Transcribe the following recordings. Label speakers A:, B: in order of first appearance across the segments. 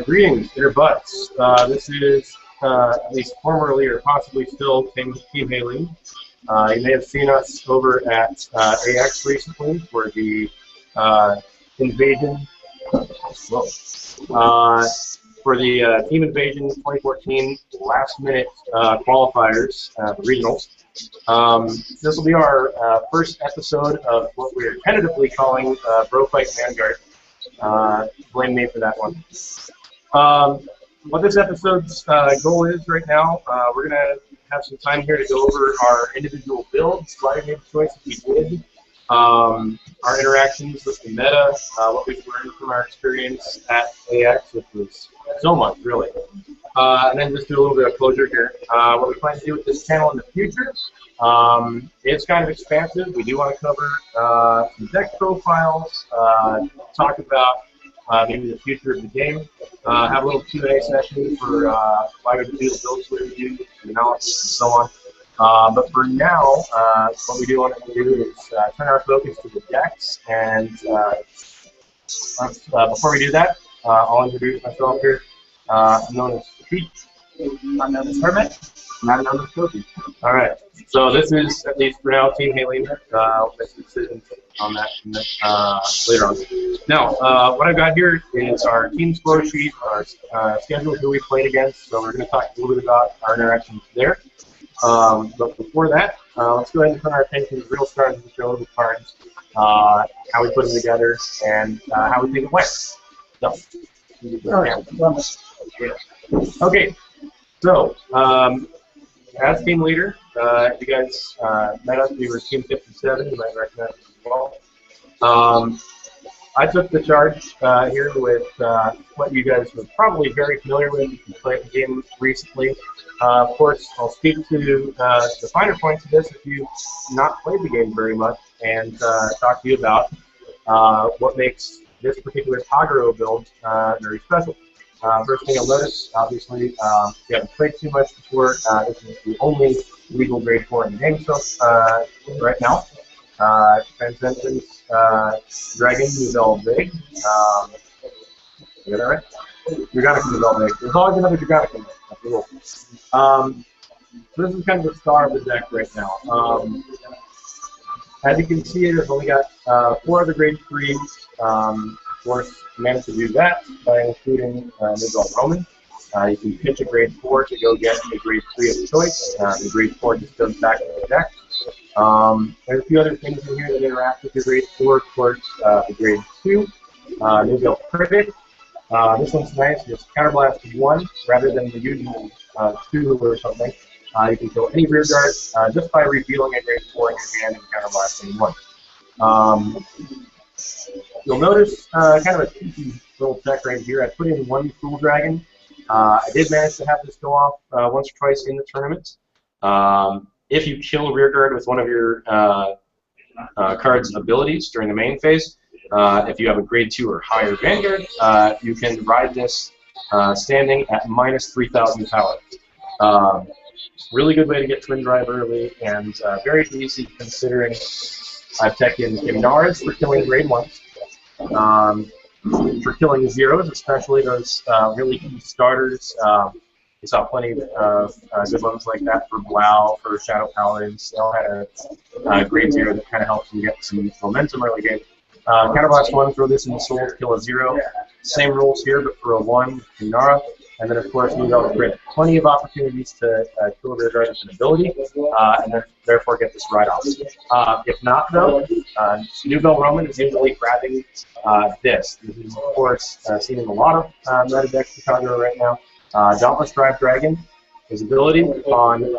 A: Greetings, Inner Butts. This is at least formerly or possibly still Team Haley. You may have seen us over at AX recently for the Invasion. For the Team Invasion 2014 last-minute qualifiers, the regionals. This will be our first episode of what we're tentatively calling Bro Fight Vanguard. Blame me for that one. What this episode's goal is right now, we're going to have some time here to go over our individual builds, why we made the choices we did, our interactions with the meta, what we've learned from our experience at AX, which was so much, really. And then just do a little bit of closure here. What we plan to do with this channel in the future, it's kind of expansive. We do want to cover some deck profiles, talk about maybe the future of the game, have a little Q&A session for why we do the builds we do, the analysis, and so on. But for now, what we do want to do is turn our focus to the decks, and before we do that, I'll introduce myself here. I'm known as Pete. I'm known as Hermit. And I'm known as Kofi. All right. So this is, at least for now, Team Haley. We'll make some decisions on that later on. Now, what I've got here is our team score sheet, our schedule, who we played against. So we're going to talk a little bit about our interactions there. But before that, let's go ahead and turn our attention to the real stars of the show, the cards, how we put them together, and how we think it went. So, okay, so as team leader, if you guys met us, we were Team 57, you might recognize us as well. I took the charge here with what you guys were probably very familiar with if you played the game recently. Of course, I'll speak to the finer points of this if you've not played the game very much, and talk to you about what makes this particular Kagero build very special. First thing you'll notice, obviously, if you haven't played too much before, this is the only legal grade 4 in the game right now. Transcendence, Dragon, Nouvelle Vague. You got that right? Dragonic Nouvelle Vague. There's always another Dragonic in there. That's the rule. So this is kind of the star of the deck right now. As you can see, it's only got 4 other grade 3s. Of course, managed to do that by including Nouvelle Roman. You can pitch a grade 4 to go get a grade 3 of choice. The grade 4 just goes back to the deck. There's a few other things in here that interact with your grade 4. Of course, the grade 2, Nouvelle Critic. This one's nice, just counterblast 1 rather than the usual 2 or something. You can kill any rear guard just by revealing a grade 4 in your hand and counterblasting 1. You'll notice kind of a cheeky little check right here. I put in 1 Fool Dragon. I did manage to have this go off once or twice in the tournament. If you kill rear guard with one of your card's abilities during the main phase, if you have a grade 2 or higher Vanguard, you can ride this standing at minus 3,000 power. Really good way to get Twin Drive early, and very easy considering I've taken Gimnards for killing grade 1s, for killing zeros, especially those really key starters. We saw plenty of good ones like that for Blau, for Shadow Paladins. They all had a grade 0 that kind of helps you get some momentum early game. Counterblast 1, throw this in the soul to kill a 0. Same rules here, but for a 1, Nara. And then, of course, Nouvelle Crit. Plenty of opportunities to kill rear guard with an ability, and then therefore get this right off. If not, though, Nouvelle Roman is usually grabbing this. This is, of course, seen in a lot of meta decks in Kagero right now. Dauntless Drive Dragon, his ability on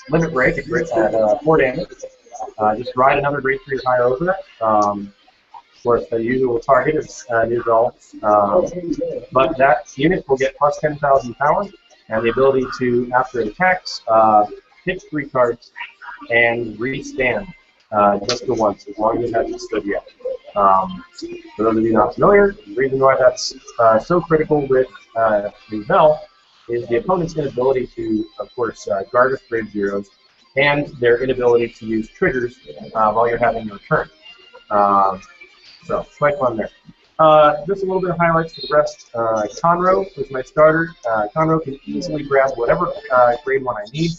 A: Limit Break at 4 damage. Just ride another grade 3 or higher over that. Of course, the usual target is Nouvelle, but that unit will get plus 10,000 power, and the ability to, after it attacks, pitch 3 cards and restand just the once, as long as it hasn't stood yet. For those of you not familiar, the reason why that's so critical with Nouvelle is the opponent's inability to, of course, guard with grade 0s, and their inability to use triggers while you're having your turn. So, quite fun there. Just a little bit of highlights for the rest. Conroe was my starter. Conroe can easily grab whatever grade 1 I need.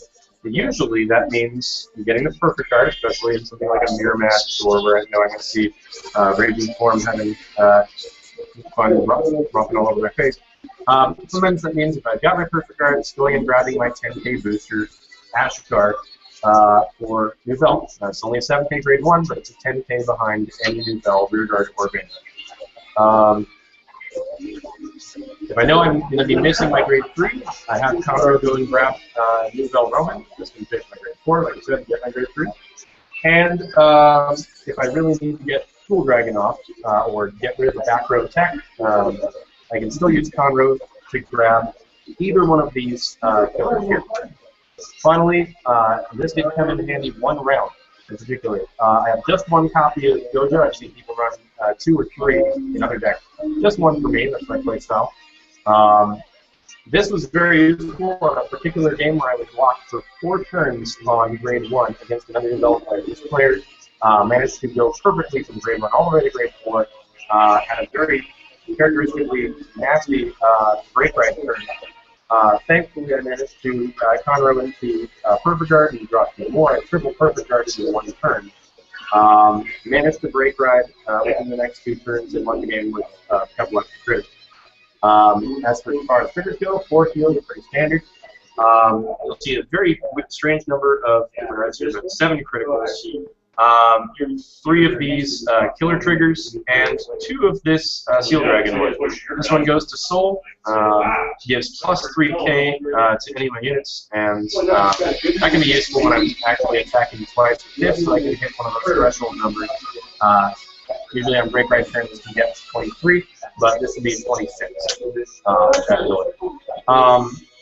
A: But usually that means I'm getting the perfect card, especially in something like a mirror match or where I know I'm going to see Raging Form having fun romping all over my face. Sometimes that means if I've got my perfect card, it's going and grabbing my 10k booster Ashgar for New Bell. It's only a 7k grade 1, but it's a 10k behind any New Bell, rear guard, or Vanguard. If I know I'm going to be missing my grade 3, I have Conroe go and grab New Bell Roman. This can finish my grade 4, like I said, to get my grade 3. And if I really need to get Tool Dragon off or get rid of the back row tech, I can still use Conroe to grab either one of these killers here. Finally, this did come in handy one round in particular. I have just one copy of Gojo. I've seen people run 2 or 3 in other decks. Just one for me. That's my play style. This was very useful on a particular game where I was locked for 4 turns on grade 1 against another developed player. This player managed to go perfectly from grade 1 all the way to grade 4. Had a very characteristically nasty break right turn. Thankfully, I managed to Conroe into Perfect Guard and drop 2 more. I triple Perfect Guard in 1 turn. Managed to break ride within the next 2 turns and won the game with a couple extra critics. As far as triggers go, 4 heals are pretty standard. You'll see a very strange number of different about 7 criticals. 3 of these killer triggers, and 2 of this Seal Dragon wood. This one goes to Soul, gives plus 3k to any of my units, and that can be useful when I'm actually attacking twice with this, so I can hit one of those threshold numbers. Usually on break right turns, can get 23, but this would be 26.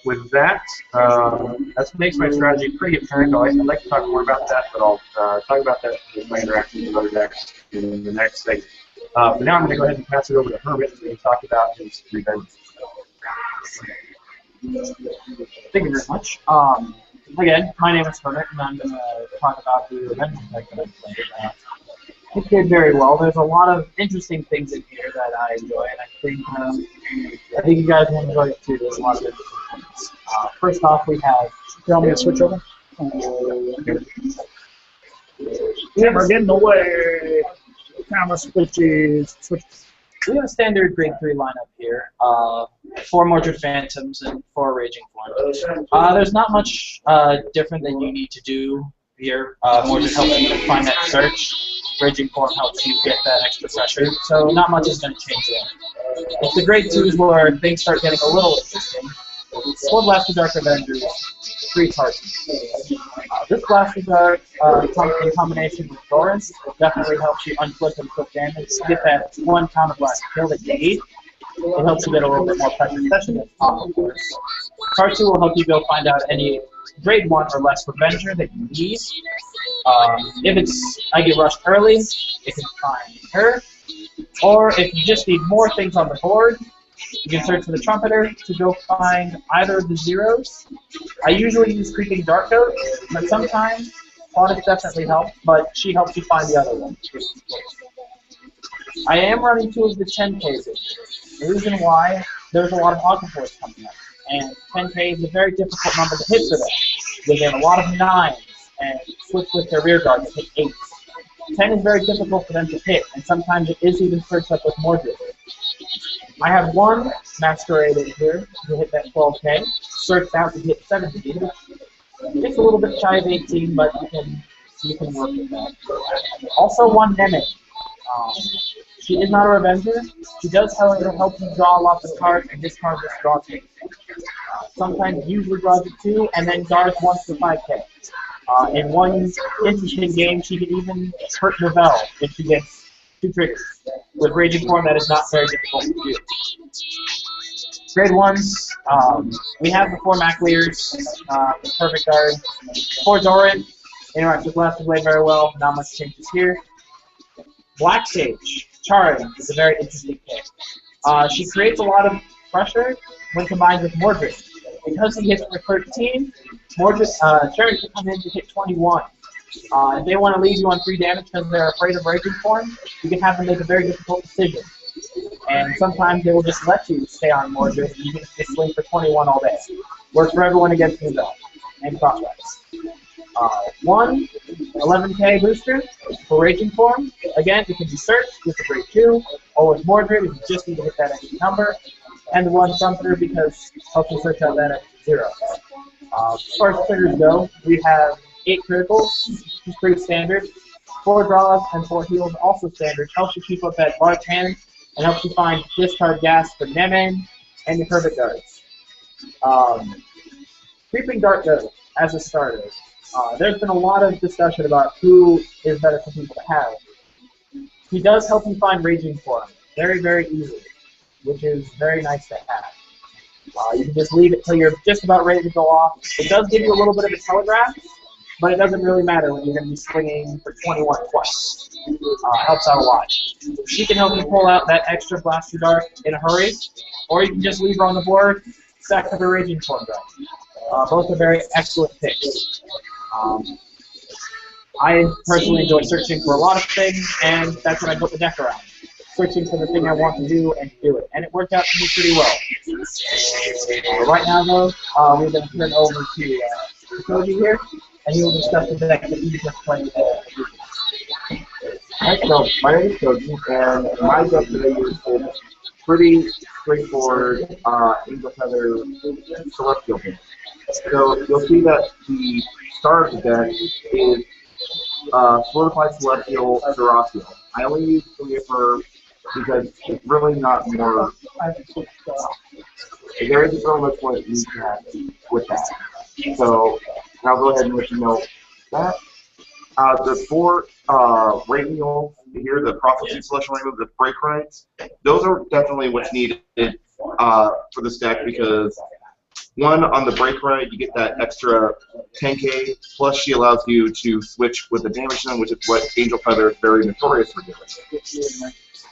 A: With that, that makes my strategy pretty apparent. I'd like to talk more about that, but I'll talk about that with my interactions with other decks in the next segment. For now, I'm going to go ahead and pass it over to Hermit to talk about his revenge.
B: Thank you very much. Again, my name is Hermit, and I'm going to talk about the revenge deck that I played. It did very well. There's a lot of interesting things in here that I enjoy, and I think you guys will enjoy it too. There's a lot of interesting things. First off, we have.
C: You want me to switch over? Camera, get in the way. Camera switches.
B: We have a standard grade 3 lineup here. 4 Mordred Phantoms and 4 Raging Forms. There's not much different than you need to do here. Mordred helps you find that search. Raging Form helps you get that extra pressure, so not much is going to change there. It's the grade 2s where things start getting a little interesting. 4 Blaster Dark Avengers, 3 targets. This Blaster Dark, in combination with Doran's, definitely helps you unflip and flip damage to get that 1 counter blast kill that you need. It helps you get a little bit more pressure, especially at the top, of course. Card 2 will help you go find out any grade 1 or less Revenger that you need. If I get rushed early, it can find her. Or if you just need more things on the board, you can search for the Trumpeter to go find either of the zeros. I usually use Creeping Dark Coat, but sometimes Audits definitely helps, but she helps you find the other one. I am running 2 of the 10Ks. The reason why, there's a lot of Aquaforce coming up, and 10K is a very difficult number to hit for them. They get a lot of 9s, and switch with their rear guard and hit 8s. 10 is very difficult for them to hit, and sometimes it is even searched up with Mordred. I have 1 Masquerader here to hit that 12K, searched out to hit 17. It's a little bit shy of 18, but you can work with that. Also 1 Nemec. She is not a Revenger. She does, however, help you draw lots of cards and discard this draw tape. Sometimes usually draws it 2, and then guards once to 5K. In one interesting game, she can even hurt Novell if she gets 2 triggers. With Raging Form, that is not very difficult to do. Grade 1s, we have the 4 Mac Leaders, Perfect Guard. 4 Doran, interacts with Blaster Blade very well, not much changes here. Black Sage, Charin, is a very interesting pick. She creates a lot of pressure when combined with Mordred. Because he hits for 13, Mordred, Charin can come in to hit 21. If they want to leave you on 3 damage because they're afraid of Raging Form, you can have them make a very difficult decision. And sometimes they will just let you stay on Mordred and you can just swing for 21 all day. Works for everyone against the zone and crossbacks. 11K booster for Raging Form. Again, it can be searched with a grade 2, or with Mordred if you just need to hit that extra number. And the one Trumpeter because it helps you search out that extra 0. As far as triggers go, we have 8 criticals, which is pretty standard. 4 draws and 4 heals, also standard. Helps you keep up that large hand and helps you find discard gas for Nemen and your perfect guards. Creeping Dart though, as a starter. There's been a lot of discussion about who is better for people to have. He does help you find Raging Form very, very easily, which is very nice to have. You can just leave it till you're just about ready to go off. It does give you a little bit of a telegraph, but it doesn't really matter when you're going to be swinging for 21 twice. Helps out a lot. She can help you pull out that extra Blaster Dart in a hurry, or you can just leave her on the board, stack up a Raging Form Dart. Both are very excellent picks. I personally enjoy searching for a lot of things, and that's what I built the deck around. Searching for the thing I want to do and do it. And it worked out for me pretty well. Right now, though, we're going to turn over to Koji here, and he will discuss the deck that he just played.
D: Hi, so my name is Koji, and my deck that I use is pretty straightforward Angel Feather Celestial game. So you'll see that the start of the deck is Solidified Celestial Dyrachyo. I only use Cleaver because it's really not more. There isn't really much more that you can have with that. So I'll go ahead and let you know that. The 4 radial here, the Prophecy Celestial Rainbow, the break rights, those are definitely what's needed for this deck because one, on the break right, you get that extra 10k, plus she allows you to switch with the damage zone, which is what Angel Feather is very notorious for doing.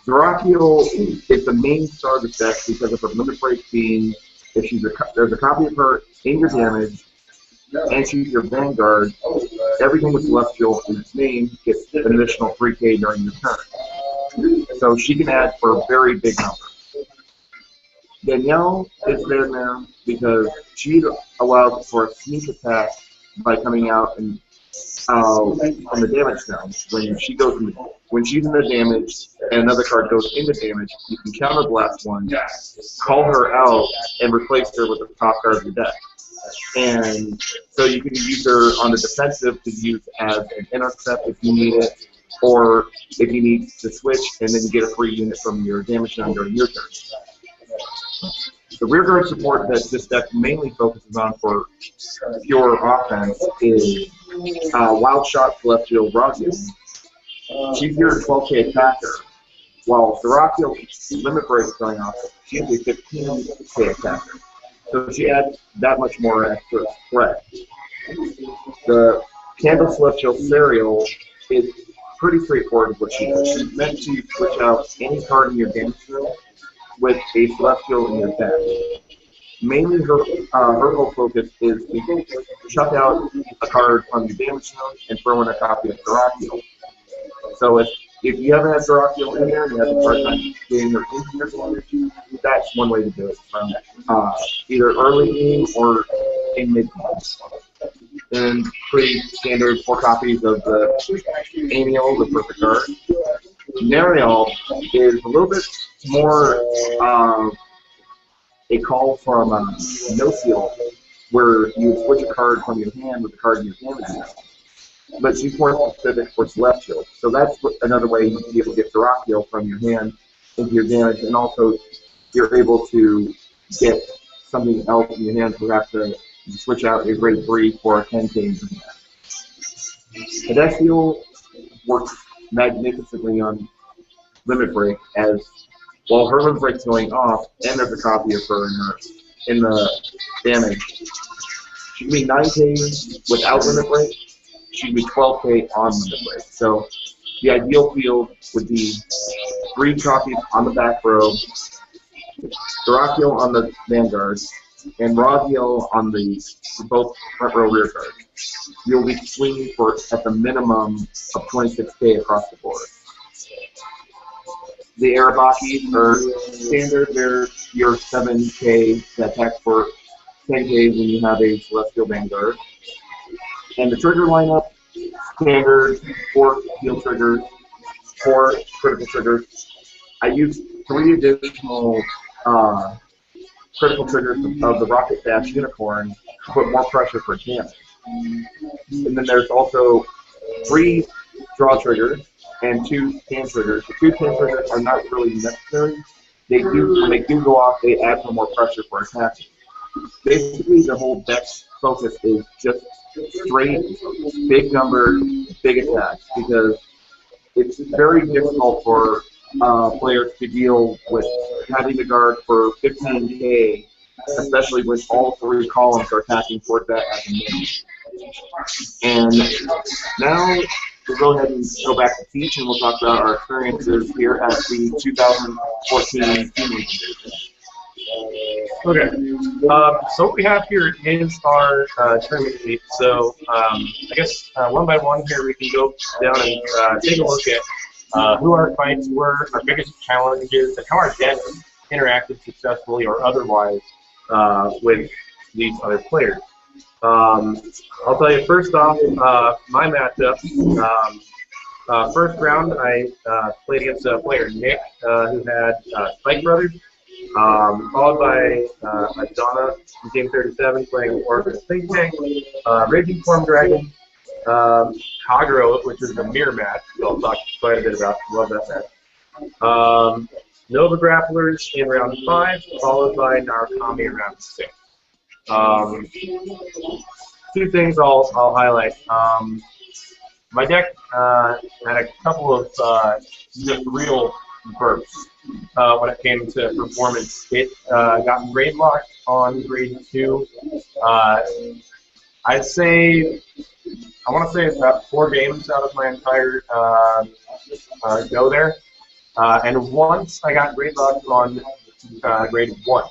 D: Dyrachyo is the main star of the deck because of her limit break being, if there's a copy of her in your damage, and she's your Vanguard, everything with Celestial in its name gets an additional 3k during your turn. So she can add for a very big number. Danielle is there because she allows for a sneak attack by coming out and from the damage zone. When she's in the damage and another card goes into damage, you can counter blast one, call her out, and replace her with the top card of your deck. And so you can use her on the defensive to use as an intercept if you need it, or if you need to switch and then get a free unit from your damage zone during your turn. The rearguard support that this deck mainly focuses on for pure offense is Wild Shot Celestial Dyrachyo. She's your 12k attacker, while Dyrachyo limit break is going off. She's a 15k attacker. So she adds that much more extra threat. The Candle Celestial Serial is pretty straightforward with what she does. She's meant to switch out any card in your damage zone with a Celestial in your deck. Mainly her whole focus is to chuck out a card from your damage zone and throw in a copy of Dyrachyo. So if you haven't had Dyrachyo in there and you have a hard time getting her into your damage, that's one way to do it from either early game or in mid-game. And pretty standard 4 copies of the Amiel, the perfect card. Nariel is a little bit more a call from No Seal, where you switch a card from your hand with the card in your damage zone. But she's more specific for Celestial. So that's another way you can be able to get Dyrachyo from your hand into your damage, and also you're able to get something else in your hand, perhaps to switch out a grade 3 for a 10k. Hadassiel works magnificently on limit break, as while her limit break's going off, and there's a copy of her in the damage. She can be 9k without limit break. She can be 12k on limit break. So the ideal field would be 3 copies on the back row, Dyrachyo on the Vanguard, and Raziel on for both front row rear guard. You'll be swinging for at the minimum of 26k across the board. the Arabaki are standard. They're your 7K that attack for 10K when you have a Celestial Vanguard. And the trigger lineup, standard, 4 heal triggers, 4 critical triggers. I used 3 additional critical triggers of the Rocket Dash Unicorn to put more pressure for damage. And then there's also 3 draw triggers and 2 can triggers. The 2 can triggers are not really necessary. They do, when they do go off, they add some more pressure for attacking. Basically, the whole deck's focus is just straight, big number, big attacks, because it's very difficult for players to deal with having to guard for 15K, especially when all 3 columns are attacking towards that as a minimum. And now we'll go ahead and go back to Teach, and we'll talk about our experiences here at the 2014 Team League Division.
A: Okay. So what we have here is our tournament lead. So I guess one by one here we can go down and take a look at who our fights were, our biggest challenges, and how our decks interacted successfully or otherwise with these other players. I'll tell you first off, my matchup. First round, I played against a player, Nick, who had Spike Brothers, followed by Adana from Team 37 playing Orphan Think Tank, Raging Form Dragon, Kagero, which is the mirror match, which I'll talk quite a bit about. Love that match. Nova Grapplers in round 5, followed by Narukami in round 6. 2 things I'll highlight. My deck had a couple of just real burps when it came to performance. It got grade locked on grade 2. I'd say, I want to say it's about 4 games out of my entire go there. And once I got grade locked on grade 1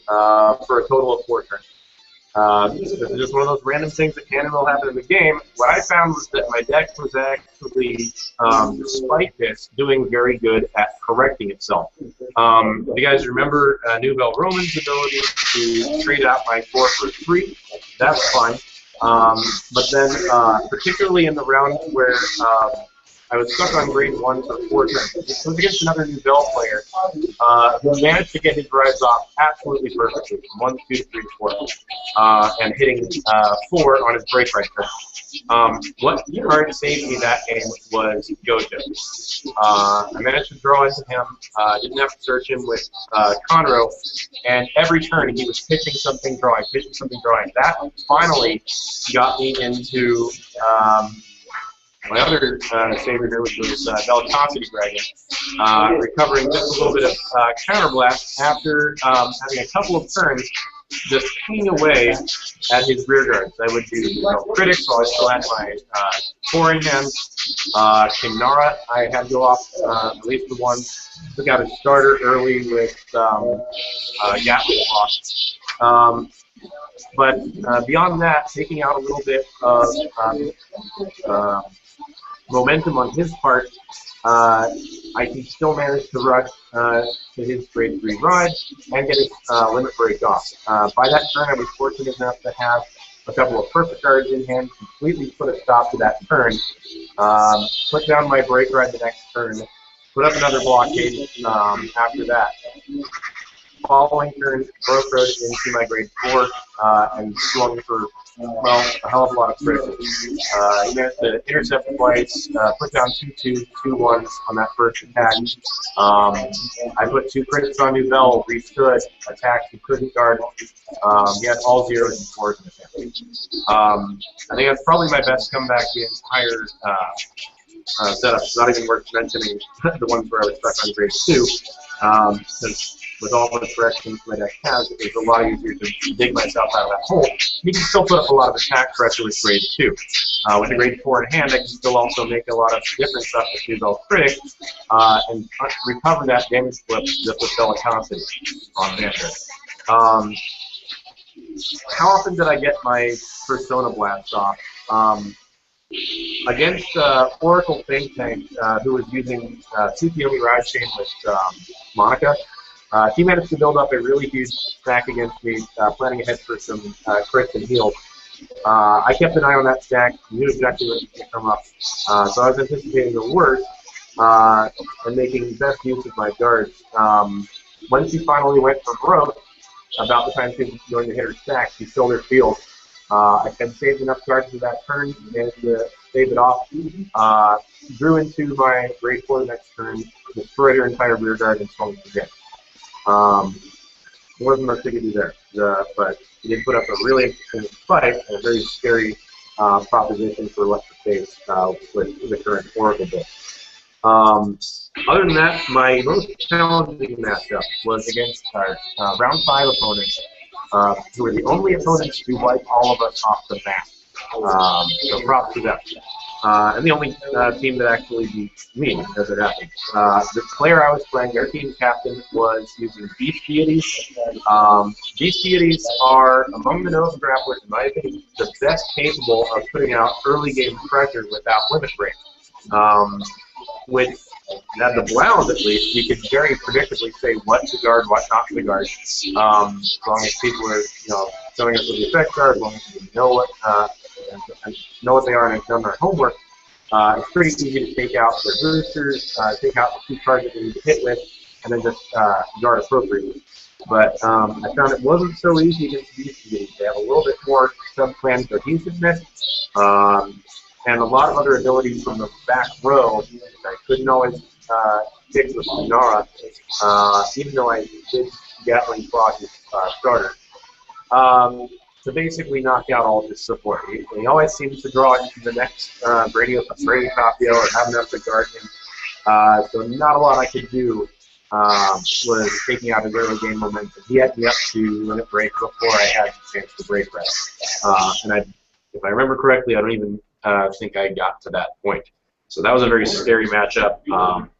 A: for a total of 4 turns. This is just one of those random things that can and will happen in the game. What I found was that my deck was actually, despite this, doing very good at correcting itself. If you guys remember Nouvelle Roman's ability to trade out my 4 for 3, that's fine. But then, particularly in the round where I was stuck on grade 1 for 4 turns. It was against another Nouvelle player who managed to get his drives off absolutely perfectly, from 1, 2, 3, 4, and hitting 4 on his break right turn. What card saved me that game was Gojo. I managed to draw into him, didn't have to search him with Conroe, and every turn he was pitching something, drawing, pitching something, drawing. That finally got me into my other savior here, which was Velocity Dragon, recovering just a little bit of counterblast after having a couple of turns just pinging away at his rear guards. I would do critics while I still had my 4 in hand. King Nara, I had to go off at least the one. Took out a starter early with Gatling Block. But beyond that, taking out a little bit of momentum on his part, I can still manage to rush to his grade 3 ride and get his limit break off. By that turn, I was fortunate enough to have a couple of perfect cards in hand, completely put a stop to that turn, put down my break ride the next turn, put up another blockade after that. Following turn, broke road into my grade 4 and swung for, well, a hell of a lot of crits. He managed to intercept twice, put down 2 2s on that first attack. I put 2 crits on Nouvelle, restood, attacked, he couldn't guard. He had all 0s and 4s in his hand. I think that's probably my best comeback the entire setup. It's not even worth mentioning the ones where I was stuck on grade 2. Because with all the corrections my deck has, it's a lot easier to dig myself out of that hole. You can still put up a lot of attack pressure with grade 2. With a grade 4 in hand, I can still also make a lot of different stuff with Nouvelle Critic and recover that damage flip just with Velocity on Vanguard. How often did I get my Persona Blast off? against Oracle Think Tank, who was using Tsukiyomi Ride Chain with Monica. He managed to build up a really huge stack against me, planning ahead for some crits and heals. I kept an eye on that stack, knew exactly what was going to come up, so I was anticipating the worst and making best use of my guards. When she finally went for broke, about the time she was going to hit her stack, she filled her field. I had saved enough cards for that turn, managed to save it off, drew into my Great for the next turn, destroyed her entire rear guard, and swung again. There wasn't much they could do there, but he did put up a really interesting fight and a very scary proposition for left to face with the current Oracle build. Other than that, my most challenging matchup was against our round 5 opponents, who were the only opponents who wiped all of us off the map. So props to them. And the only team that actually beat me, as it happened. The player I was playing, their team captain, was using Beast Deities. Beast Deities are, among the Nova grapplers, in my opinion, the best capable of putting out early game pressure without limit break. With at the Blound, at least, you can very predictably say what to guard, what not to guard. As long as people are, showing us what the effects are, as long as we know what they are and have done their homework, it's pretty easy to take out their boosters, take out the 2 cards that they need to hit with, and then just guard appropriately. But I found it wasn't so easy against these teams. They have a little bit more sub-plan cohesiveness, and a lot of other abilities from the back row that I couldn't always fix with Lunara, even though I did Gatling Frog as starter. To basically knock out all of his support. He always seems to draw into the next Brady Capio or have enough to guard him. So not a lot I could do was taking out his early game momentum. He had me up to limit break before I had the chance to break rest. And if I remember correctly, I don't even think I got to that point. So that was a very scary matchup,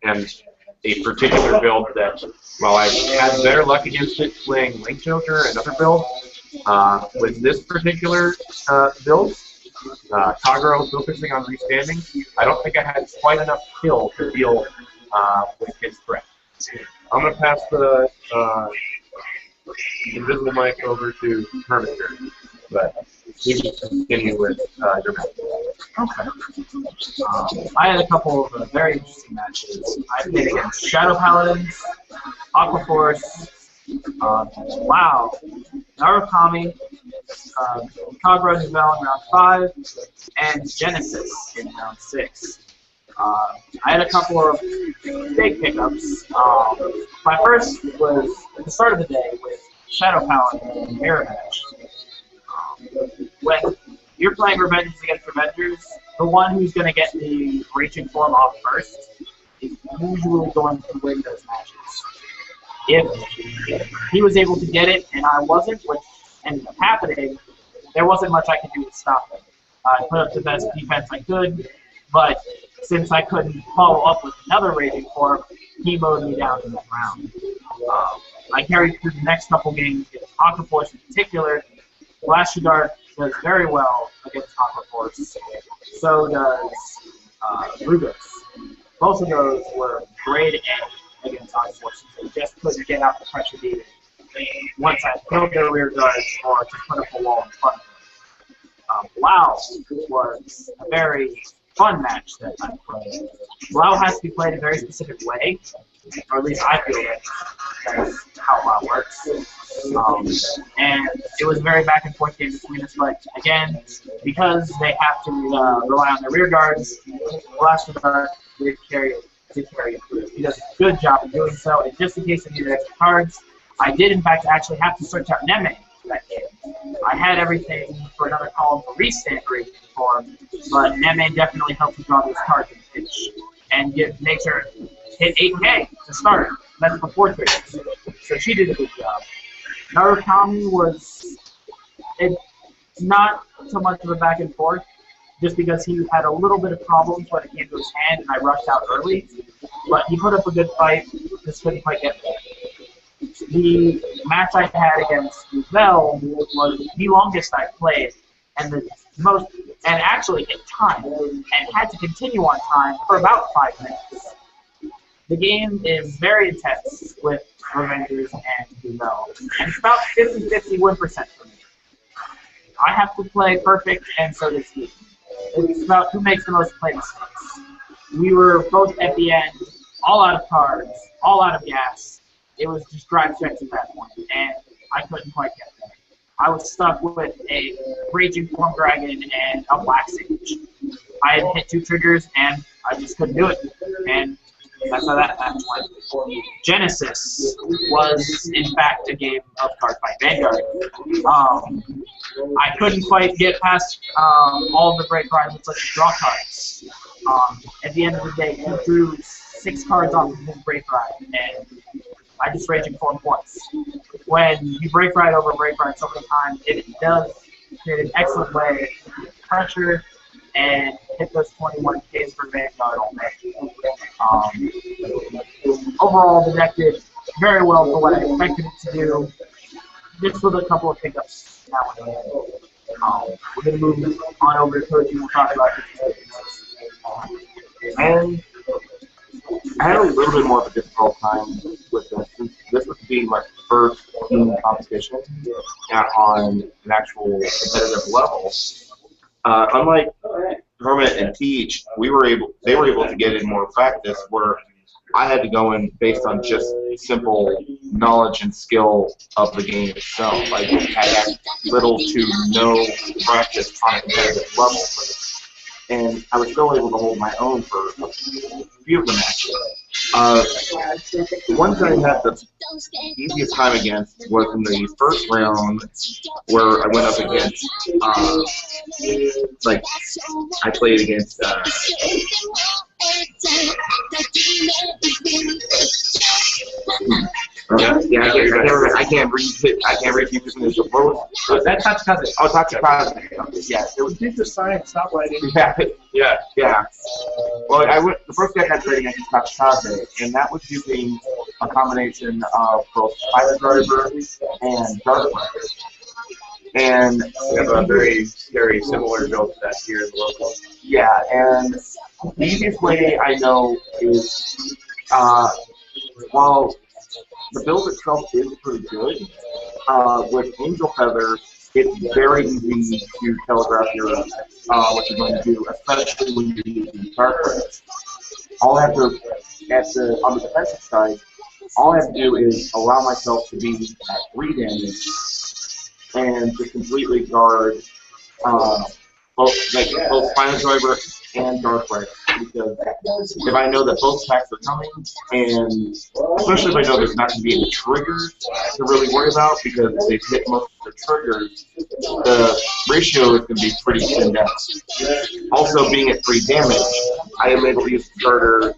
A: and a particular build that, while I had better luck against it playing Link Joker and other builds, with this particular build, Kagero focusing on restanding, I don't think I had quite enough skill to deal with his threat. I'm going to pass the invisible mic over to Hermister, but you can continue with your match.
B: Okay. I had a couple of very interesting matches. I played against Shadow Paladins, Aqua Force, wow, Narukami, Kagero Nivel in round 5, and Genesis in round 6. I had a couple of big pickups. My first was at the start of the day with Shadow Paladin and Mirror Match. When you're playing Revengeance against Revengers, the one who's going to get the Raging Form off first is usually going to win those matches. If he was able to get it and I wasn't, which ended up happening, there wasn't much I could do to stop him. I put up the best defense I could, but since I couldn't follow up with another Raging Form, he mowed me down in that round. I carried through the next couple games against Aqua Force in particular. Blashiguard does very well against Aqua Force. So does Rugos. Both of those were great against Aqua Force. They just couldn't get out the pressure needed once I killed their rear guards or just put up a wall in front of them. Blau was a very fun match that I played. Blau has to be played a very specific way, or at least I feel that's how Blau works. And it was a very back and forth game between us, but again, because they have to rely on their rear guards, Blashiguard did carry it through. He does a good job of doing so, and just in case I needed extra cards, I did in fact actually have to search out Neme for that game. I had everything for another column for restand Raging Form, but Neme definitely helped me draw those cards in the pitch and makes her hit 8K to start. That's before triggers. So she did a good job. Narukami was not so much of a back and forth, just because he had a little bit of problems when it came to his hand and I rushed out early. But he put up a good fight, just couldn't quite get there. The match I had against Nuvel was the longest I played, and the most and actually hit time, and had to continue on time for about 5 minutes. The game is very intense with Revengers and Duvel, and it's about 50-50 win percent for me. I have to play perfect, and so does he. It's about who makes the most play mistakes. We were both at the end, all out of cards, all out of gas. It was just drive checks at that point, and I couldn't quite get there. I was stuck with a Raging Form Dragon and a Black Sage. I had hit 2 triggers, and I just couldn't do it. And that's how that match went. Genesis was, in fact, a game of Card Fight Vanguard. I couldn't quite get past all the break rides with such draw cards. At the end of the day, he drew 6 cards off of his break ride, and I just Raging Form once. When you break ride over break ride so many times, it does create an excellent way to pressure and hit those 21 Ks for Vanguard all day. Overall, the deck did very well for what I expected it to do, just with a couple of pickups now and then. We're going to move on over to Koji and we'll talk about this.
D: And I had a little bit more of a difficult time with this, since this was being my first team competition on an actual competitive level. Unlike Hermit and Teach, they were able to get in more practice, where I had to go in based on just simple knowledge and skill of the game itself. I had little to no practice on a competitive level, and I was still able to hold my own for a few of the matches. The ones I had the easiest time against was in the first round, where I went up against, I played against, I can't read people's initial.
A: That's Tatsukaze.
D: Oh, Tatsukaze. Yeah, it was
C: Computer science, not writing.
D: Yeah. Well, the first deck I played against was Tatsukaze, and that was using a combination of both Pilot Driver and Dark Rider. And
A: we have a very similar build to that here in the local.
D: Yeah, and the easiest way I know is, while the build itself is pretty good, with Angel Feather, it's very easy to telegraph what you're going to do, especially when you're using Dark Rider. All I have to, on the defensive side, all I have to do is allow myself to be at 3 damage and to completely guard both Final Driver and Dark Rider, because if I know that both attacks are coming, and especially if I know there's not going to be any triggers to really worry about, because they've hit most of their triggers, the ratio is going to be pretty thinned out. Also, being at 3 damage, I am able to use the starter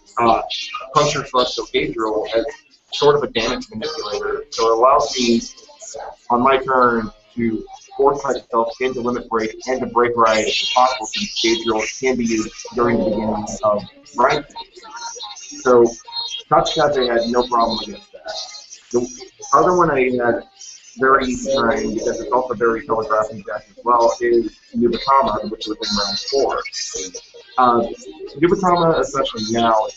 D: Puncture Celestial Gabriel as sort of a damage manipulator, so it allows me, on my turn, to force myself into Limit Break and to Break Ride if possible, since Gabriel can be used during the beginning of Ride. So Tatsukaze had no problem against that. The other one I had very easy time, because it's also very telegraphing deck as well, is Nubatama, which was in round 4. Nubatama, especially now,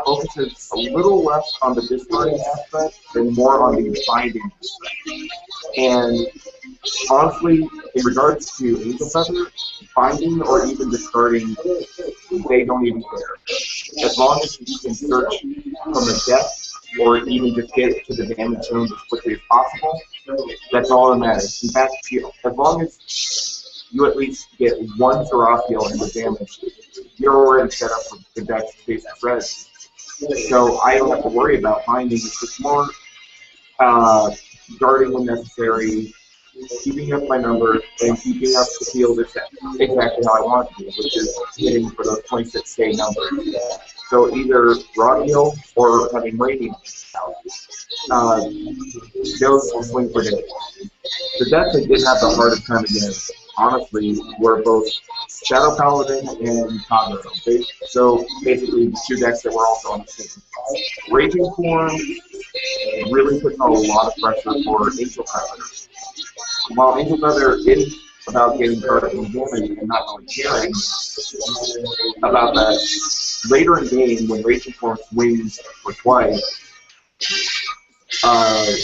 D: focuses a little less on the discarding aspect and more on the binding aspect. And honestly, in regards to Angel Feather, binding or even discarding, they don't even care. As long as you can search from the depth or even just get to the damage zone as quickly as possible, that's all that matters. In fact, as long as you at least get one Seraphiel in the damage, you're already set up for the deck to face the red. So I don't have to worry about binding. It's just more guarding when necessary, keeping up my numbers, and keeping up the field exactly how I want it to, which is hitting for those 26K numbers. So either Raphael or having Radiant out. Those will swing for days. The decks I did have the hardest time against, honestly, were both Shadow Paladin and Kagero. So basically, the 2 decks that were also on the team. Raging Form really puts on a lot of pressure for Angel Feather. While Angel Feather is about getting hurt and damage and not really caring about that. Later in game, when Raging Form swings for twice,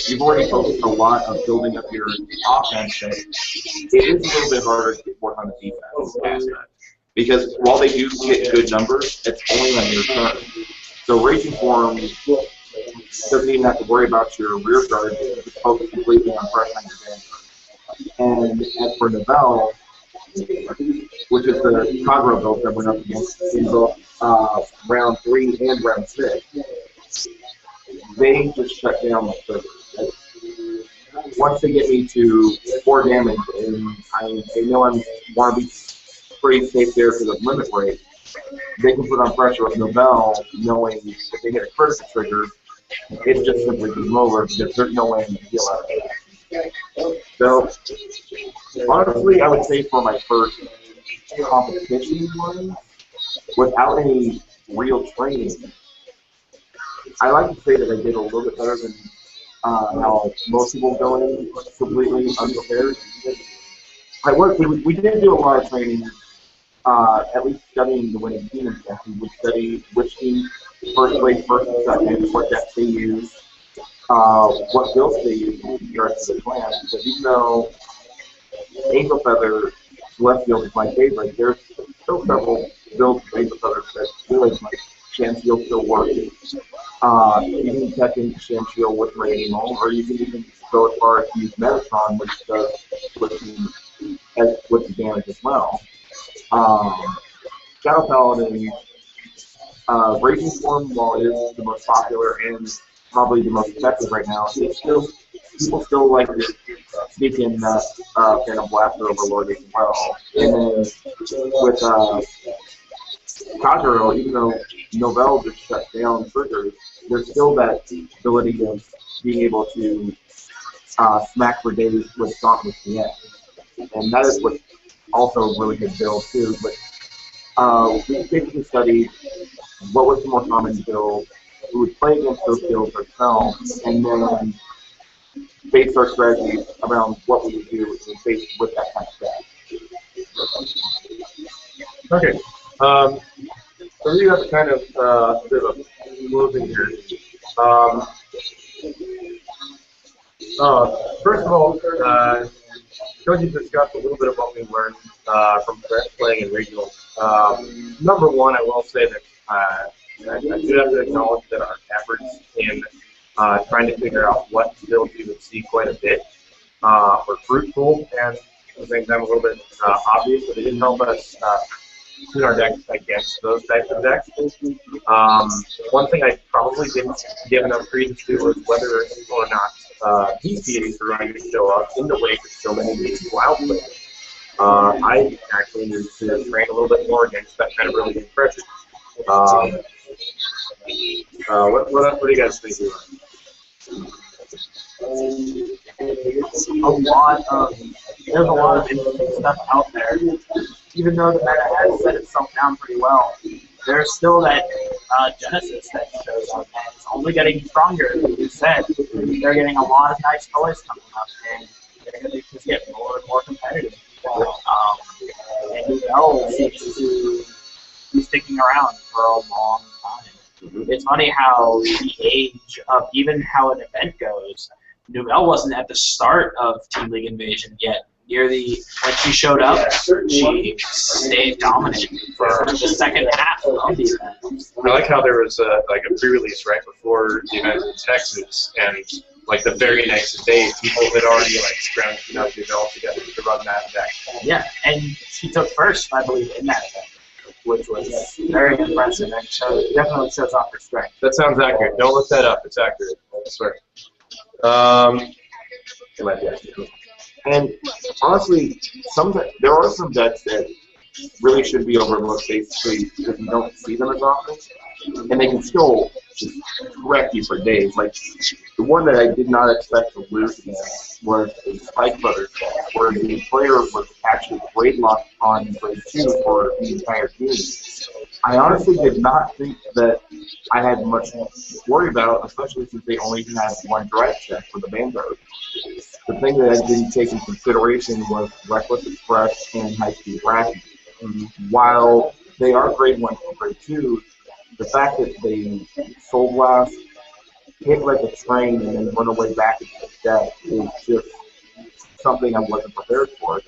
D: you've already focused a lot of building up your offense. It is a little bit harder to work on the defense aspect. Because while they do get good numbers, it's only on your turn. So Raging Form doesn't even have to worry about your rear guard, just focus completely on pressure on your van. And as for Novell, which is the Kagura build that went up against in both round 3 and round 6, they just shut down my server. Once they get me to 4 damage, and they know I want to be pretty safe there for the limit break, they can put on pressure with Novell, knowing if they get a critical trigger, it's just simply game over because there's no way I'm going to heal out of it. So, honestly, I would say for my first competition one, without any real training, I like to say that I did a little bit better than how most people go in completely unprepared. We did do a lot of training, at least studying the winning team and stuff. We would study which team first place, first and second, what decks they use, what builds they use in regards to the plan. Because even though Angel Feather Celestial is my favorite, there's still several builds of Angel Feather that really like Shamshield still works. You can check in Shamshield with Radiant, or you can even go as far as to use Metatron, which does with the damage as well. Shadow Paladin, Raging Form, while it is the most popular and probably the most effective right now, people still like to sneak in Phantom Blaster Overlord as well. And then with Kagura, even though Novell just shut down triggers, there's still that ability of being able to smack for days with Dauntless DX. And that is what also a really good build too. But we basically studied what was the more common build, we would play against those builds ourselves, and then base our strategy around what we would do with that kind of stuff.
A: Okay. So we have kind of bit of a closing here. First of all, Koji discussed a little bit of what we learned from playing in regionals. Number one, I will say that I do have to acknowledge that our efforts in trying to figure out what builds we would see quite a bit were fruitful and at the same time a little bit obvious, but it didn't help us tune our decks against those types of decks. One thing I probably didn't give enough credence to was whether or not these deities were going to show up in the wake of so many WoW players. I actually need to train a little bit more against that kind of really good pressure. What do you guys think?
B: There's a lot of interesting stuff out there. Even though the meta has set itself down pretty well, there's still that Genesis that shows up, and it's only getting stronger. Like you said, they're getting a lot of nice toys coming up, and they're going to just get more and more competitive. And Novell seems to be sticking around for a long time. It's funny how the age of even how an event goes. Novell wasn't at the start of Team League Invasion yet. When she showed up, she stayed dominant for the second half of the event.
A: I like how there was a pre-release right before the event in Texas, and like the very next day, people had already scrounged enough Novell together to run that deck.
B: Yeah, and she took first, I believe, in that event, which was very impressive and definitely shows off her strength.
A: That sounds accurate. Don't look that up. It's accurate. I swear. It might be accurate.
D: And honestly, there are some decks that really should be overlooked basically because you don't see them as often, and they can still just wreck you for days. Like the one that I did not expect to lose against was a Spike Brothers deck, where the player was actually grade locked on grade 2 for the entire team. I honestly did not think that I had much to worry about, especially since they only had one drive check for the Vanguard. the thing that I didn't take into consideration was Reckless Express and High Speed Racket. While they are grade 1 and grade 2, the fact that they Soul Blast, hit like a train, and then run away back into the deck is just something I wasn't prepared for.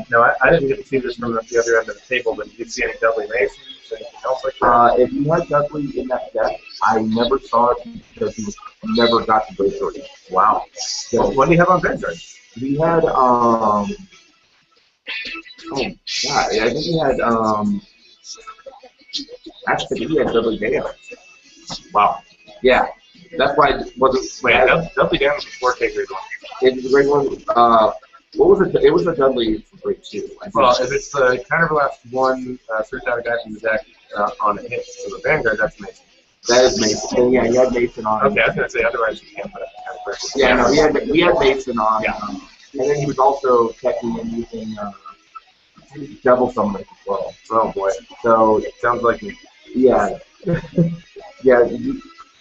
A: No, I didn't get to see this from the other end of the table, but did you see any Dudley Masons? Anything else like that?
D: If you had Dudley in that deck, I never saw it because he never got to grade 3.
A: Wow.
D: So,
A: What do you have on Vanguard?
D: he had, oh god, I think he had, actually, he had Dudley Damage.
A: Wow.
D: Yeah, that's why it wasn't.
A: Wait, Dudley Damage was 4K grade 1.
D: It's the grade 1. What was it? It was a Dudley for grade 2.
A: Well, if it's the counterblast 1, search out a guy from the deck on a hit to the Vanguard, that's Mason.
D: That is Mason. And yeah, he had Mason on.
A: Okay, I was going to say, otherwise you can't put it counterblast.
D: Yeah, no, he had Mason on.
A: Yeah.
D: And then he was also teching and using Devil Summon as well.
A: Oh boy.
D: So,
A: It sounds like me.
D: yeah. Yeah,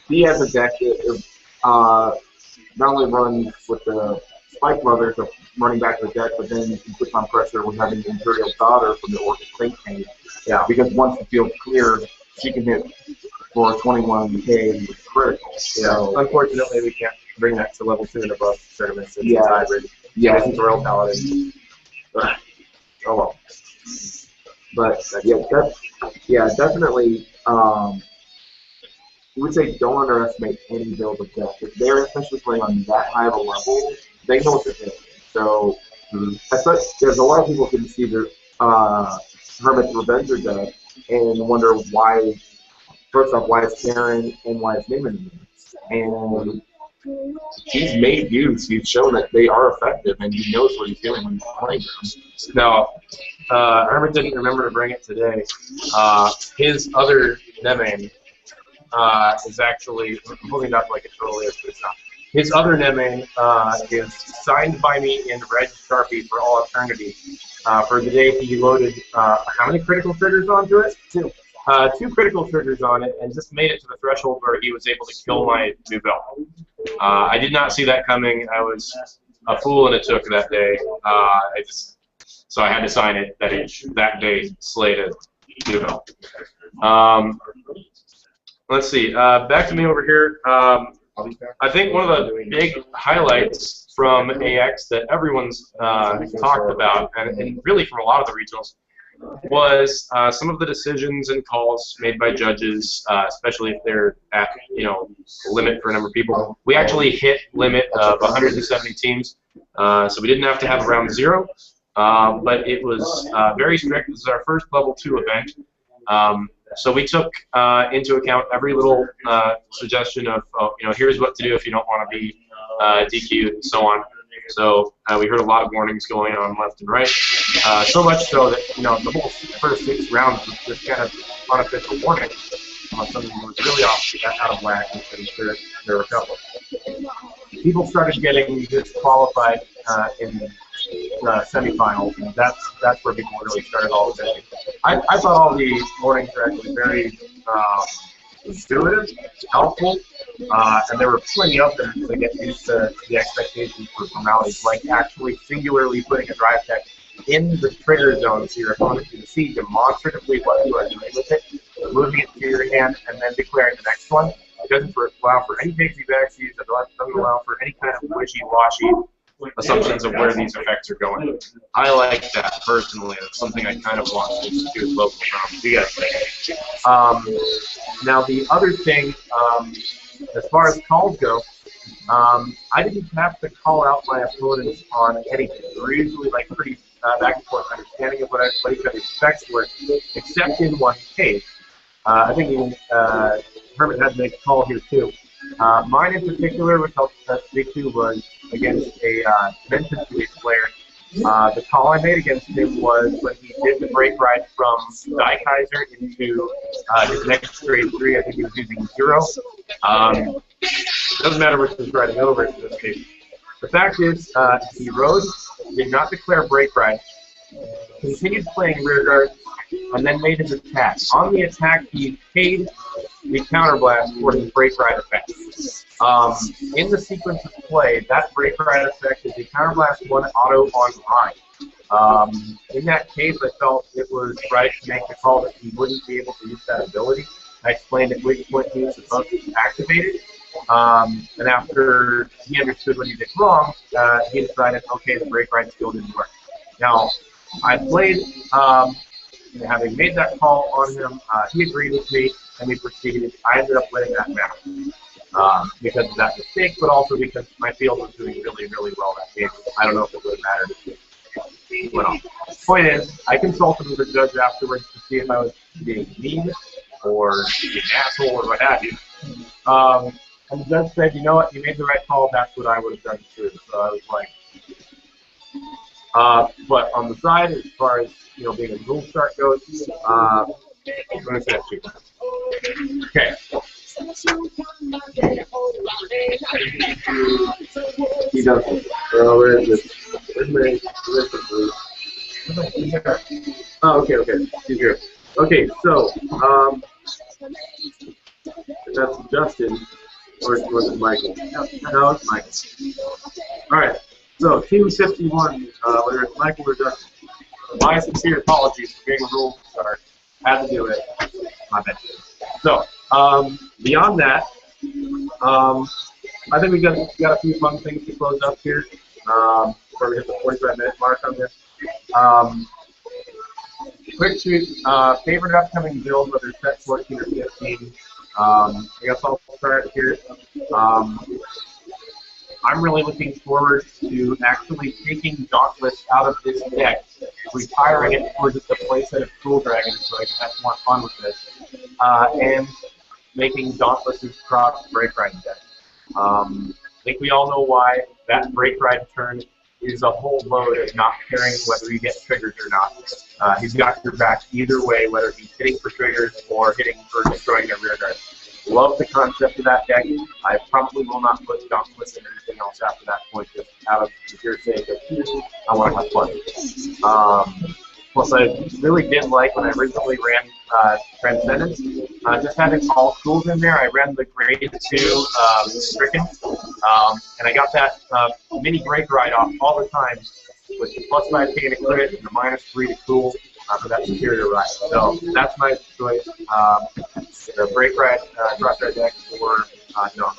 D: he has a deck that not only runs with the Spike Brothers of running back to the deck, but then he puts on pressure with having the Imperial Daughter from the Orchid Crate Tank.
A: Yeah.
D: Because once the field's clear, she can hit for 21K with critical.
A: Yeah.
D: So,
A: Unfortunately, we can't bring that to level 2 and above tournaments. It's
D: Yeah.
A: a hybrid.
D: yeah,
A: It's Royal Paladin. But, oh well.
D: but yeah, definitely. I would say don't underestimate any build of deck. If they're especially playing on that high of a level, they know what they're doing. So, especially, there's a lot of people can see their Hermit's Revenger deck and wonder why. First off, why is Karen and why is Naaman in there? And he's made use. He's shown that they are effective, and he knows what he's doing when he's playing them.
A: No, Hermit didn't remember to bring it today. His other Nemain is actually, I'm holding it up like it totally is, but it's not. His other Nemain is signed by me in red Sharpie for all eternity. For the day he loaded, how many critical triggers onto it? 2. 2 critical triggers on it, and just made it to the threshold where he was able to kill my Nubel. I did not see that coming. I was a fool, and it took that day. So I had to sign it that day slated Nubel. Let's see. Back to me over here. I think one of the big highlights from AX that everyone's talked about, and really from a lot of the regionals, was some of the decisions and calls made by judges, especially if they're at limit for a number of people. We actually hit limit of 170 teams, so we didn't have to have round 0, but it was very strict. This is our first level 2 event. So we took into account every little suggestion of, here's what to do if you don't want to be DQ'd and so on. So we heard a lot of warnings going on left and right. So much so that the whole first 6 rounds was just kind of unofficial warning. Something was really out of whack, and there were a couple. People started getting disqualified in the semifinals, and that's where people really started all of it. I thought all the warnings were actually very intuitive, helpful, and there were plenty of them to get used to the expectations for formalities, like actually singularly putting a drive tech in the trigger zone so your opponent can see demonstratively what you are doing with it, moving it to your hand, and then declaring the next one. It doesn't allow for any takesy-backsies, it doesn't allow for any kind of wishy-washy assumptions of where these effects are going. I like that personally. It's something I kind of want to do local from. You guys think? Now the other thing, as far as calls go, I didn't have to call out my opponents on anything. They were usually pretty back and forth understanding of what each other's effects were, except in one case. I think even Hermit had to make a call here too. Mine in particular, which I'll speak to, was against a Menton Police player. The call I made against him was when he did the break ride from Daikaiser into his next grade 3. I think he was using 0. It doesn't matter which was riding over in this case. The fact is, he rode, did not declare break ride, continued playing rearguard, and then made his attack. On the attack, he paid the counterblast for his break ride effect. In the sequence of play, that break ride effect is a counterblast 1 auto on Ryan. In that case, I felt it was right to make the call that he wouldn't be able to use that ability. I explained at which point he was supposed to activate it. And after he understood what he did wrong, he decided, okay, the break ride still didn't work. Now, I played, having made that call on him, he agreed with me, and we proceeded. I ended up winning that map because of that mistake, but also because my field was doing really, really well that game. I don't know if it really mattered if it went off. Point is, I consulted with the judge afterwards to see if I was being mean or being an asshole or what have you. And the judge said, you know what, you made the right call, that's what I would have done too. So I was like, but on the side, as far as, being a rule start goes, I'm going to say that too. Okay.
D: He does. Where is it?
A: Oh, okay. He's here. Okay, so, that's Justin. Or was it Michael? No, it's Michael. Alright, so Team 51, whether it's Michael or Justin, my sincere apologies for being a rule start. Had to do it. My bad. So, beyond that, I think we got a few fun things to close up here before we hit the 45-minute mark on this. Quick shoot, favorite upcoming build, whether it's set 14 or 15. I guess I'll start here. I'm really looking forward to actually taking Dauntless out of this deck, retiring it for just a playset of Cool Dragons so I can have more fun with this, and making Dauntless's cross Break Ride deck. I think we all know why. That Break Ride turn is a whole load of not caring whether you get triggers or not. He's got your back either way, whether he's hitting for triggers or hitting for destroying their rear guard. Love the concept of that deck. I probably will not put Dauntless in anything else after that point, just out of the pure sake of I want to have fun. Plus, I really did like when I originally ran Transcendence, just having all schools in there. I ran the grade 2 Stricken, and I got that mini break ride off all the time with the +5 to crit and the -3 to cool for that superior ride. So that's my choice. The break ride, cross ride deck or no.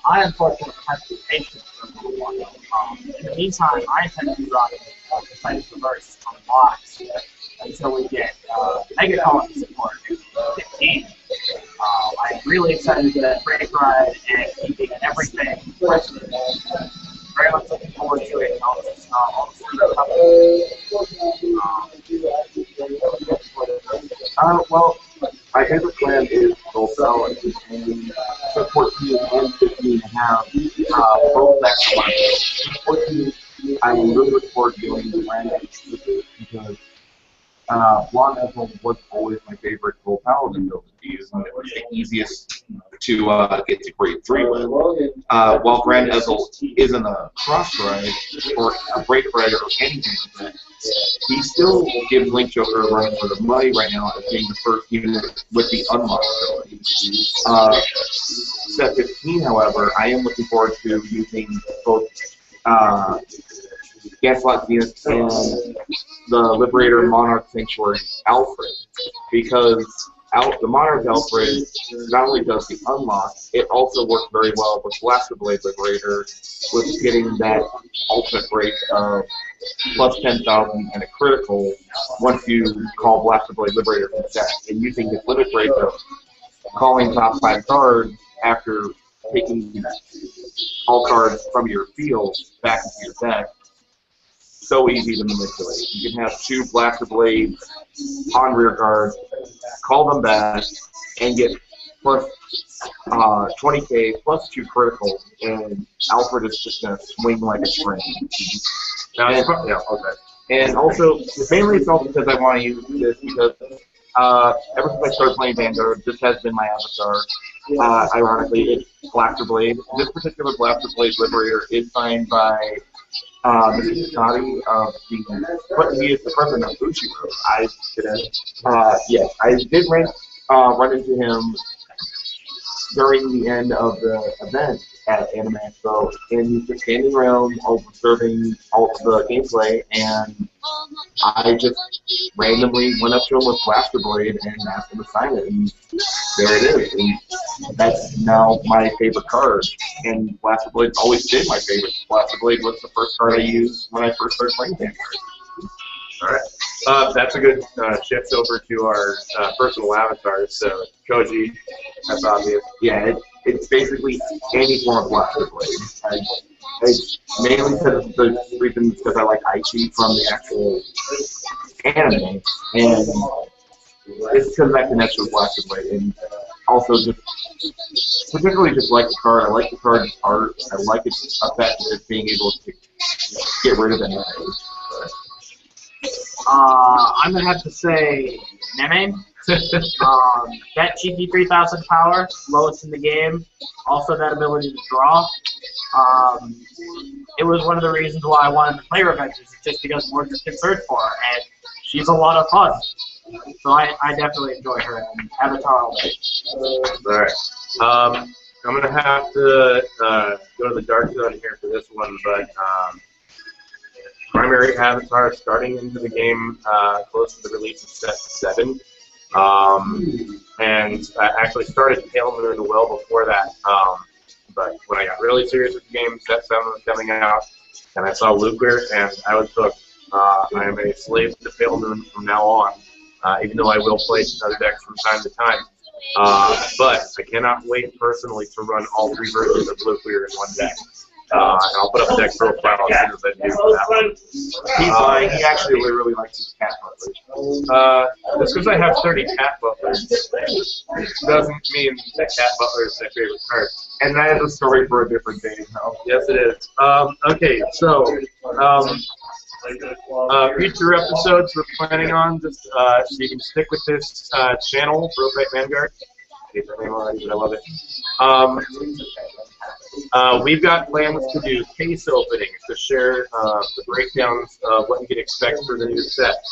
B: I unfortunately have to be patient for a little while. In the meantime, I intend to be rocking Precise Reverse on the box until we get Mega Colony support in 15. I'm really excited to get that break ride and keeping and everything. Very much looking forward to it.
D: Well, my favorite clan is Volcel, and so 14 and 15 have both decks on it. 14, I really look forward to doing the clan because Blonde Ezel was always my favorite Gold Paladin build to use, and it was the easiest to get to grade 3 with. While Grand Ezel isn't a cross ride or a break ride or anything like that, he still gives Link Joker a run for the money right now as being the first unit with the unlock ability. Set 15, however, I am looking forward to using both Gaslight Venus and the Liberator Monarch Sanctuary Alfred, because the Monarch Alfred not only does the unlock, it also works very well with Blaster Blade Liberator, with getting that ultimate break of plus 10,000 and a critical once you call Blaster Blade Liberator from deck, and using this limit break of calling top 5 cards after taking all cards from your field back into your deck. So easy to manipulate. You can have 2 Blaster Blades on rear guard, call them back, and get plus 20k plus 2 critical, and Alfred is just going to swing like a train. And also, mainly it's also because I want to use this because ever since I started playing Vanguard, this has been my avatar. Ironically, it's Blaster Blade. This particular Blaster Blade Liberator is signed by Mr. Scotty of but he is the president of Bushiroad. Yes, I did run into him during the end of the event at Anime Expo, and he's just standing around observing all of the gameplay, and I just randomly went up to him with Blaster Blade and asked him to sign it, and there it is. And that's now my favorite card, and Blaster Blade's always been my favorite. Blaster Blade was the first card I used when I first started playing Vanguard.
A: All right. That's a good shift over to our personal avatars. So Koji, that's obvious.
D: Yeah, it's basically any form of Blaster Blade. It's mainly because of the reasons because I like Aichi from the actual anime, and it's because of that connection with Blaster Blade, and also just particularly just like the card. I like the card's art. I like its effect of just being able to get rid of it.
B: I'm gonna have to say Neme. That cheeky 3,000 power, lowest in the game. Also that ability to draw. It was one of the reasons why I wanted to play Revengeance, just because Mordred can search for her, and she's a lot of fun. So I definitely enjoy her and Avatar all day.
A: Alright. I'm going to have to go to the dark zone here for this one, but primary avatar starting into the game close to the release of Set 7. And I actually started Pale Moon well before that. But when I got really serious with the game, Set 7 was coming out, and I saw Lucre, and I was hooked. I am a slave to Pale Moon from now on, even though I will play other decks from time to time. But I cannot wait personally to run all 3 versions of Lucre in one deck. And I'll put up a deck profile as soon as I do that one.
D: He actually really likes his cat butlers.
A: Just because I have 30 cat butlers doesn't mean that cat butler is my favorite card.
D: And that is a story for a different day. No?
A: Yes, it is. Okay, so future episodes we're planning on just so you can stick with this channel, Roguelite Vanguard. I hate that name already, but I love it. We've got plans to do case openings to share the breakdowns of what you can expect for the new set.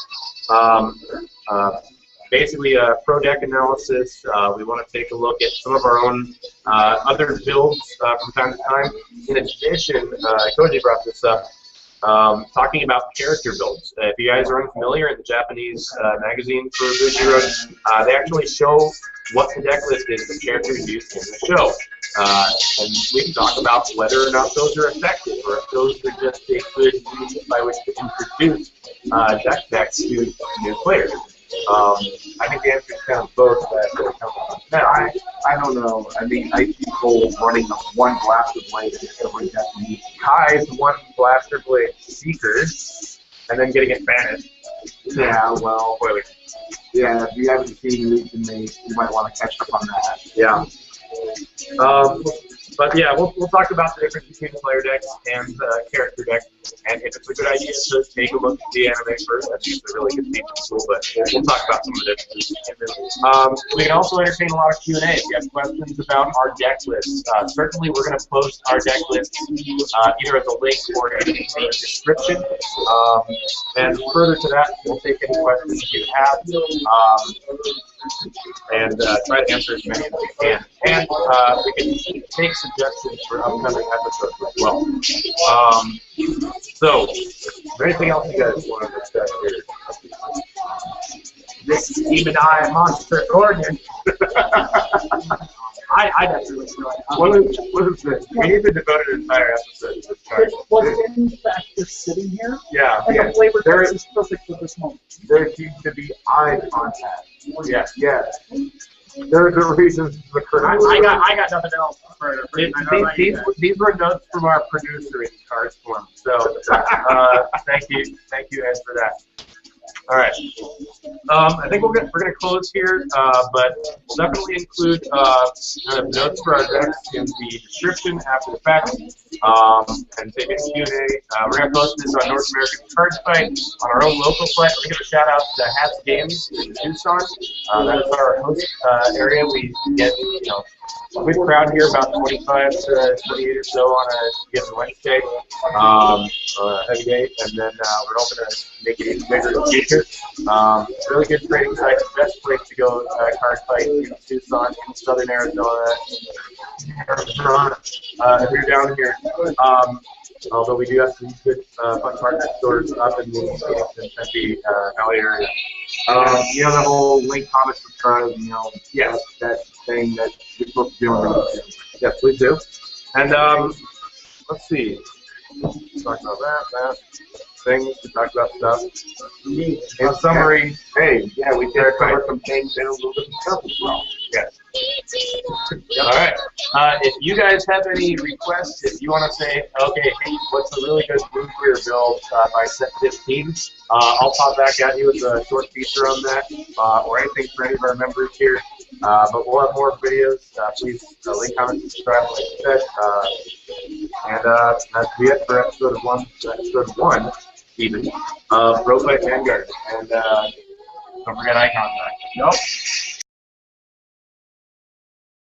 A: Basically, pro deck analysis. We want to take a look at some of our own other builds from time to time. In addition, Koji brought this up, talking about character builds. If you guys are unfamiliar, in the Japanese magazine for Bushiroad, they actually show what the deck list is that characters use in the show. And we can talk about whether or not those are effective, or if those are just a good means by which to introduce deck decks to new players. I think the answer is kind of both.
D: I don't know. I mean, I see people running one Blaster Blade in every deck.
A: Kai's one Blaster Blade Seeker, and then getting it banished.
D: Yeah, well,
A: Spoiler.
D: Yeah, if you haven't seen Legion, you might want to catch up on that.
A: Yeah. But yeah, we'll talk about the difference between player decks and character decks, and if it's a good idea to take a look at the anime first, I think it's a really good teaching tool, but we'll talk about some of the differences. We can also entertain a lot of Q&A. If you have questions about our deck list, certainly we're going to post our deck list either as a link or in the description. And further to that, we'll take any questions you have and try to answer as many as we can. And we can take suggestions for upcoming episodes as well. So, is there anything else you guys want to discuss here?
B: This demon eye monster Gordon. I definitely enjoy it.
A: What is this? We need to devote an entire episode to this card.
C: Was in fact just sitting here?
A: Yeah.
C: And the flavor text is perfect for this moment.
D: There seems to be eye contact.
A: Yes.
D: Yes. There's a reason for the
B: I got nothing else for
A: These were notes from our producer in card form. So thank you, Ed, for that. All right. I think we're gonna close here, but we'll definitely include kind of notes for our decks in the description after the fact. and take a Q&A. We're going to post this on North American Card Fight on our own local site. We're going to give a shout out to Hats Games in Tucson. That is our host area. We get, a good crowd here, about 25 to 28 or so on a given Wednesday, heavy day, and then we're hoping to make it even bigger in the future. Really good trading site, best place to go card fight in Tucson, in southern Arizona. If you're down here, although we do have some good fun partner stores up in the Phoenix and Tempe Valley area.
D: The whole link, comment, subscribe,
A: Yeah.
D: that thing that you're supposed to do.
A: Yes, please do. And let's see. Talk about that things. We talked about stuff. In summary,
D: Hey, yeah, we did cover some things and a little bit of stuff as well.
A: yes. All right. If you guys have any requests, if you want to say, okay, hey, what's a really good Blue Clear build by set 15, I'll pop back at you with a short feature on that, or anything for any of our members here. But we'll have more videos. Please link, comment, subscribe, like I said. And that's it for episode one, even, of Pro Fight Vanguard. And don't forget eye contact.
D: Nope.